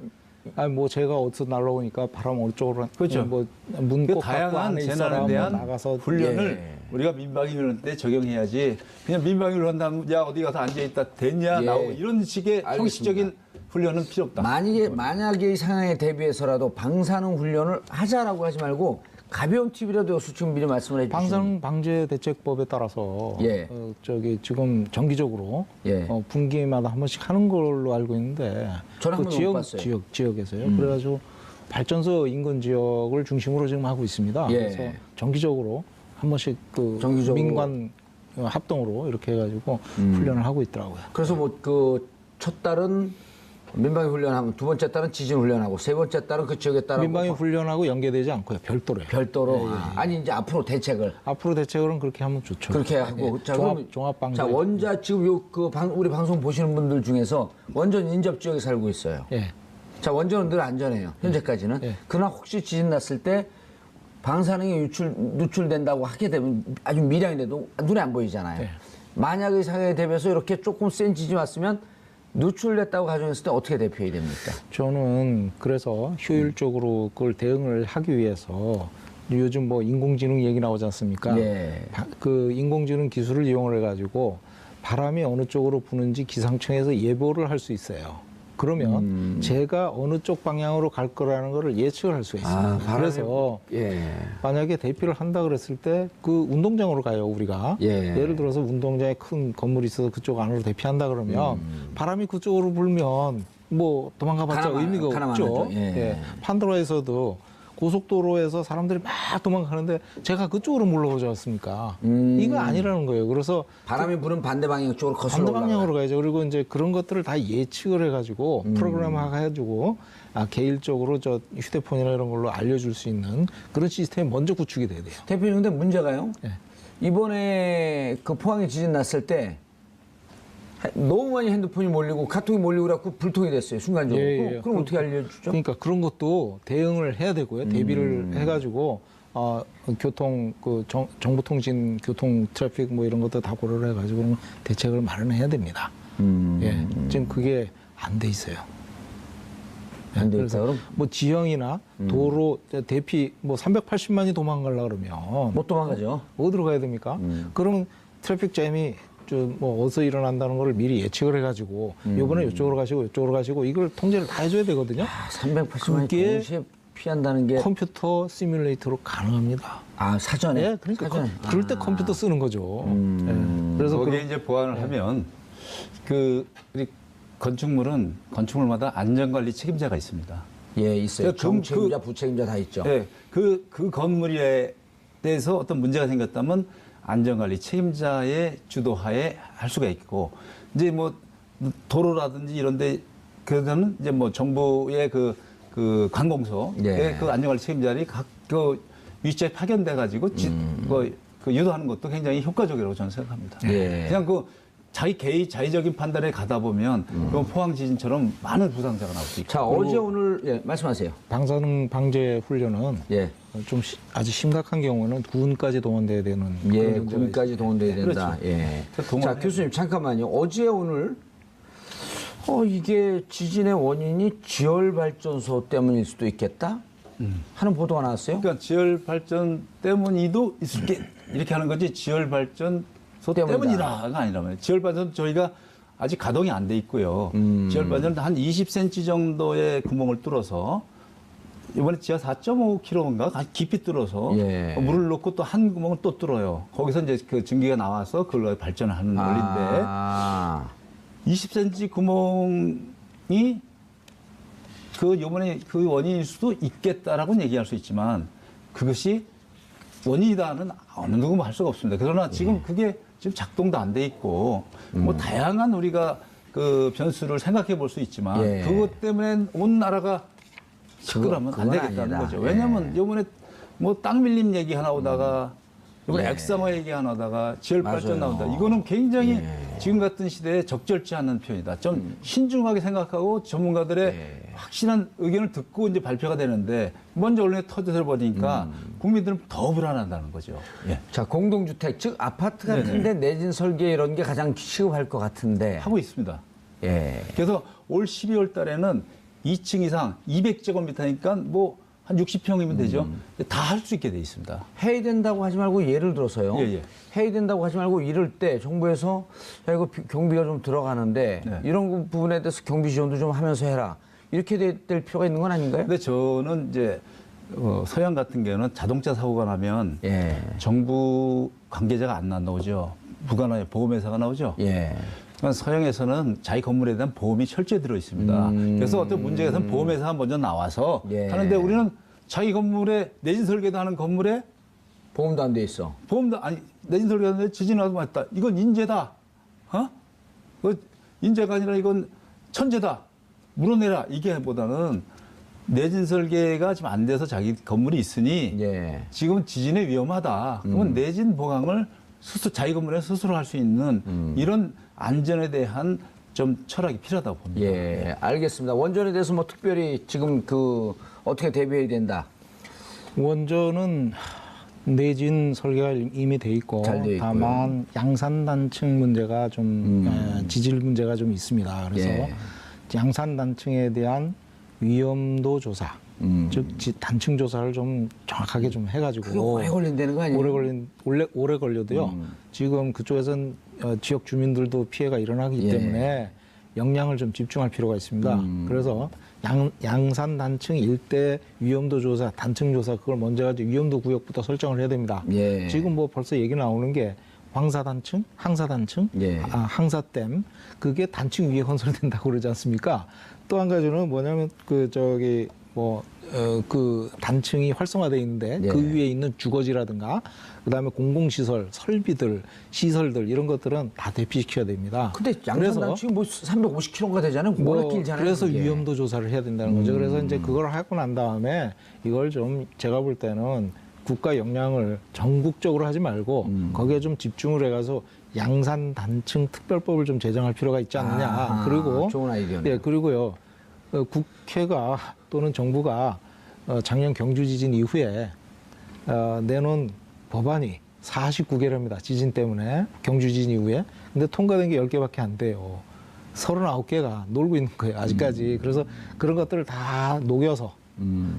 아니 뭐 제가 어디서 날라오니까 바람 어느 쪽으로 그렇죠. 뭐문 그 꼭 닫고 다양한 안에 있어라 재난에 뭐 대한 나가서 훈련을 예. 우리가 민방위 훈련 때 적용해야지 그냥 민방위 훈련 한다면 야 어디 가서 앉아있다 됐냐 예. 나오고 이런 식의 알겠습니다. 형식적인 훈련은 필요 없다. 만약에 이 상황에 대비해서라도 방사능 훈련을 하자라고 하지 말고 가벼운 팁이라도 지금 미리 말씀을 해주시면. 방사능 방제 대책법에 따라서 예. 지금 정기적으로 예. 분기마다 한 번씩 하는 걸로 알고 있는데 저는 한 번도 못 봤어요. 지역에서요. 그래가지고 발전소 인근 지역을 중심으로 지금 하고 있습니다. 예. 그래서 정기적으로 한 번씩 정기적으로. 민관 합동으로 이렇게 해가지고 훈련을 하고 있더라고요. 그래서 뭐 그 첫 달은 민방위 훈련하고 두 번째 달은 지진 훈련하고 세 번째 달은 그 지역에 따라 민방위 훈련하고 연계되지 않고요. 별도로요. 별도로 아니 이제 앞으로 대책을 앞으로 대책으로는 그렇게 하면 좋죠. 그렇게 하고 자, 그럼 종합 방제. 자 원자 지금 우리 방송 보시는 분들 중에서 원전 인접 지역에 살고 있어요. 예. 자 원전은 늘 안전해요. 현재까지는. 예. 그러나 혹시 지진 났을 때 방사능이 누출된다고 하게 되면 아주 미량인데도 눈에 안 보이잖아요. 예. 만약의 상황에 대비해서 이렇게 조금 센 지진 왔으면 누출됐다고 가정했을 때 어떻게 대피해야 됩니까? 저는 그래서 효율적으로 그걸 대응을 하기 위해서 요즘 뭐 인공지능 얘기 나오지 않습니까? 예. 그 인공지능 기술을 이용을 해가지고 바람이 어느 쪽으로 부는지 기상청에서 예보를 할 수 있어요. 그러면 제가 어느 쪽 방향으로 갈 거라는 거를 예측을 할 수가 있습니다. 그래서 예. 만약에 대피를 한다 그랬을 때 그 운동장으로 가요, 우리가. 예. 예를 들어서 운동장에 큰 건물이 있어서 그쪽 안으로 대피한다 그러면 바람이 그쪽으로 불면 뭐 도망가봤자 의미가 없죠. 예. 판도라에서도 고속도로에서 사람들이 막 도망가는데 제가 그쪽으로 물러오지 않습니까? 이거 아니라는 거예요. 그래서 바람이 부는 반대 방향 쪽으로 거슬러 반대 올라가요. 방향으로 가야죠. 그리고 이제 그런 것들을 다 예측을 해가지고 프로그램화 해가지고 개일적으로 저 휴대폰이나 이런 걸로 알려줄 수 있는 그런 시스템이 먼저 구축이 돼야 돼요. 대표님 근데 문제가요. 예. 이번에 그 포항에 지진 났을 때 너무 많이 핸드폰이 몰리고 카톡이 몰리고 그래갖고 불통이 됐어요. 순간적으로. 예, 예. 그럼 어떻게 알려주죠? 그러니까 그런 것도 대응을 해야 되고요. 대비를 해가지고 교통 정보통신 교통 트래픽 뭐 이런 것도 다 고려를 해가지고 대책을 마련해야 됩니다. 예, 지금 그게 안 돼 있어요. 안 돼 있다, 그래서 그럼? 뭐 지형이나 도로 대피 뭐 380만이 도망가려 그러면 못 도망가죠. 어디로 가야 됩니까? 그러면 트래픽 잼이 뭐 어디서 일어난다는 걸 미리 예측을 해가지고 이번에 이쪽으로 가시고 이걸 통제를 다 해줘야 되거든요. 380만이 그게 동시에 피한다는 게 컴퓨터 시뮬레이터로 가능합니다. 사전에. 예, 그러니까 사전에. 그럴 때 컴퓨터 쓰는 거죠. 예. 그래서 거기에 이제 보완을 하면 우리 건축물마다 안전관리 책임자가 있습니다. 예, 있어요. 그러니까 정책임자, 부책임자 다 있죠. 네, 그 건물에 대해서 어떤 문제가 생겼다면 안전관리 책임자의 주도하에 할 수가 있고 이제 뭐 도로라든지 이런데 그러면 이제 뭐 정부의 그 관공서의 예. 그 안전관리 책임자들이 각 위치에 파견돼 가지고 그 유도하는 것도 굉장히 효과적이라고 저는 생각합니다. 예. 그냥 그 자의적인 판단에 가다 보면 그 포항 지진처럼 많은 부상자가 나올 수 있고. 자, 어제 오늘 예, 말씀하세요. 방사능 방제 훈련은 예. 좀 아주 심각한 경우는 군까지 동원돼야 되는 예, 그런 문제가 군까지 동원돼야 된다. 그렇죠. 예. 동원해야 자, 교수님 잠깐만요. 어제 오늘 이게 지진의 원인이 지열 발전소 때문일 수도 있겠다 하는 보도가 나왔어요. 그러니까 지열 발전 때문이도 있을 게 이렇게 하는 거지 지열 발전소 때문이다가 아니라 말이에요. 지열 발전 저희가 아직 가동이 안 돼 있고요. 지열 발전은 한 20cm 정도의 구멍을 뚫어서 이번에 지하 4.5km인가 깊이 뚫어서 예. 물을 넣고 또 한 구멍을 또 뚫어요. 거기서 이제 그 증기가 나와서 그걸 발전을 하는 원리인데 20cm 구멍이 요번에 그 원인일 수도 있겠다라고는 얘기할 수 있지만 그것이 원인이다는 어느 누구도 할 수가 없습니다. 그러나 지금 그게 지금 작동도 안 돼 있고 뭐 다양한 우리가 그 변수를 생각해 볼 수 있지만 예. 그것 때문에 온 나라가 시끄러우면 안 그건 되겠다는 아니다. 거죠. 예. 왜냐하면 요번에 뭐 땅 밀림 얘기 하나 오다가 이번에 예. 엑사모 얘기 하나 오다가 지열 발전 맞아요. 나온다. 이거는 굉장히 예. 지금 같은 시대에 적절치 않은 표현이다. 좀 신중하게 생각하고 전문가들의 예. 확실한 의견을 듣고 이제 발표가 되는데 먼저 언론에 터져서 버리니까 국민들은 더 불안하다는 거죠. 예. 자, 공동주택 즉 아파트 같은데 내진 설계 이런 게 가장 시급할 것 같은데. 하고 있습니다. 예. 그래서 올 12월 달에는 2층 이상 200제곱미터니까 뭐 한 60평이면 되죠. 다 할 수 있게 돼 있습니다. 해야 된다고 하지 말고 예를 들어서요. 예. 해야 된다고 하지 말고 이럴 때 정부에서 야, 이거 경비가 좀 들어가는데 네. 이런 부분에 대해서 경비 지원도 좀 하면서 해라. 이렇게 될 필요가 있는 건 아닌가요? 근데 저는 이제 서양 같은 경우는 자동차 사고가 나면 예. 정부 관계자가 안 나오죠. 부가나의 보험회사가 나오죠. 예. 그러니까 서양에서는 자기 건물에 대한 보험이 철저히 들어 있습니다. 그래서 어떤 문제가 있으면 보험회사가 먼저 나와서 예. 하는데 우리는 자기 건물에 내진 설계도 하는 건물에 보험도 안 돼 있어. 보험도 아니 내진 설계하는데 지진 와서 맞다. 이건 인재다. 인재가 아니라 이건 천재다. 물어내라. 이게 보다는 내진 설계가 지금 안 돼서 자기 건물이 있으니 예. 지금 지진에 위험하다. 그러면 내진 보강을 자기 건물에 스스로 할 수 있는 이런 안전에 대한 좀 철학이 필요하다고 봅니다. 예, 알겠습니다. 원전에 대해서 뭐 특별히 지금 어떻게 대비해야 된다. 원전은 내진 설계가 이미 돼 있고 잘돼 있고요. 다만 양산단층 문제가 좀 지질 문제가 좀 있습니다. 그래서 예. 양산단층에 대한 위험도 조사, 즉 단층 조사를 좀 정확하게 좀 해가지고 그게 오래 걸린다는 거 아니에요? 오래 걸려도요. 지금 그쪽에서는 지역 주민들도 피해가 일어나기 예. 때문에 역량을 좀 집중할 필요가 있습니다. 그래서 양산 단층 일대 위험도 조사, 단층 조사 그걸 먼저 가지고 위험도 구역부터 설정을 해야 됩니다. 예. 지금 뭐 벌써 얘기 나오는 게 황사 단층, 항사 단층, 예. 항사댐 그게 단층 위에 건설된다고 그러지 않습니까? 또 한 가지는 뭐냐면 그 단층이 활성화되어 있는데 예. 그 위에 있는 주거지라든가 그다음에 공공시설, 설비들, 시설들 이런 것들은 다 대피시켜야 됩니다. 근데 양산단층이 뭐 350km가 되잖아요. 워낙 길잖아요. 그래서 그게. 위험도 조사를 해야 된다는 거죠. 그래서 이제 그걸 하고 난 다음에 이걸 좀 제가 볼 때는 국가 역량을 전국적으로 하지 말고 거기에 좀 집중을 해가서 양산 단층 특별법을 좀 제정할 필요가 있지 않느냐. 아, 그리고 좋은 아이디어네요. 예, 그리고요 국회가 또는 정부가 작년 경주 지진 이후에 내놓은 법안이 49개랍니다. 지진 때문에 경주 지진 이후에. 근데 통과된 게 10개밖에 안 돼요. 39개가 놀고 있는 거예요. 아직까지. 그래서 그런 것들을 다 녹여서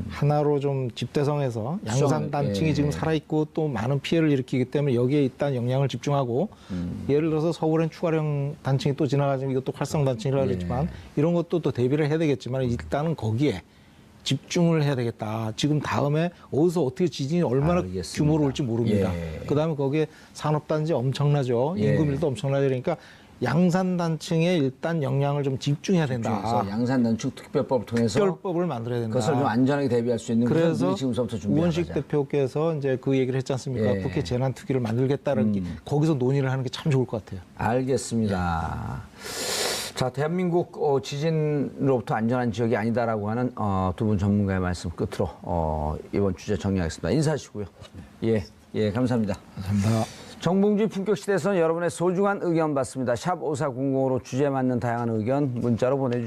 하나로 좀 집대성해서 양산 단층이 예. 지금 살아있고 또 많은 피해를 일으키기 때문에 여기에 일단 역량을 집중하고 예를 들어서 서울엔 추가령 단층이 또 지나가지고 이것도 활성 단층이라고 그랬지만 이런 것도 또 대비를 해야 되겠지만 일단은 거기에 집중을 해야 되겠다. 지금 다음에 어디서 어떻게 지진이 얼마나 알겠습니다. 규모로 올지 모릅니다. 예. 그다음에 거기에 산업단지 엄청나죠. 예. 임금일도 엄청나죠. 그러니까 양산단층에 일단 역량을 좀 집중해야 된다. 그래서 양산단층 특별법을 통해서 특별법을 만들어야 된다. 그것을 좀 안전하게 대비할 수 있는 그래서 것을 지금서부터 준비하자. 우원식 대표께서 이제 그 얘기를 했지 않습니까? 예. 국회 재난특위를 만들겠다는 게 거기서 논의를 하는 게 참 좋을 것 같아요. 알겠습니다. 자, 대한민국 지진으로부터 안전한 지역이 아니다라고 하는 두 분 전문가의 말씀 끝으로 이번 주제 정리하겠습니다. 인사하시고요. 예, 예, 감사합니다. 감사합니다. 정봉주의 품격시대에서는 여러분의 소중한 의견 받습니다. 샵 5400으로 주제에 맞는 다양한 의견 문자로 보내주십시오.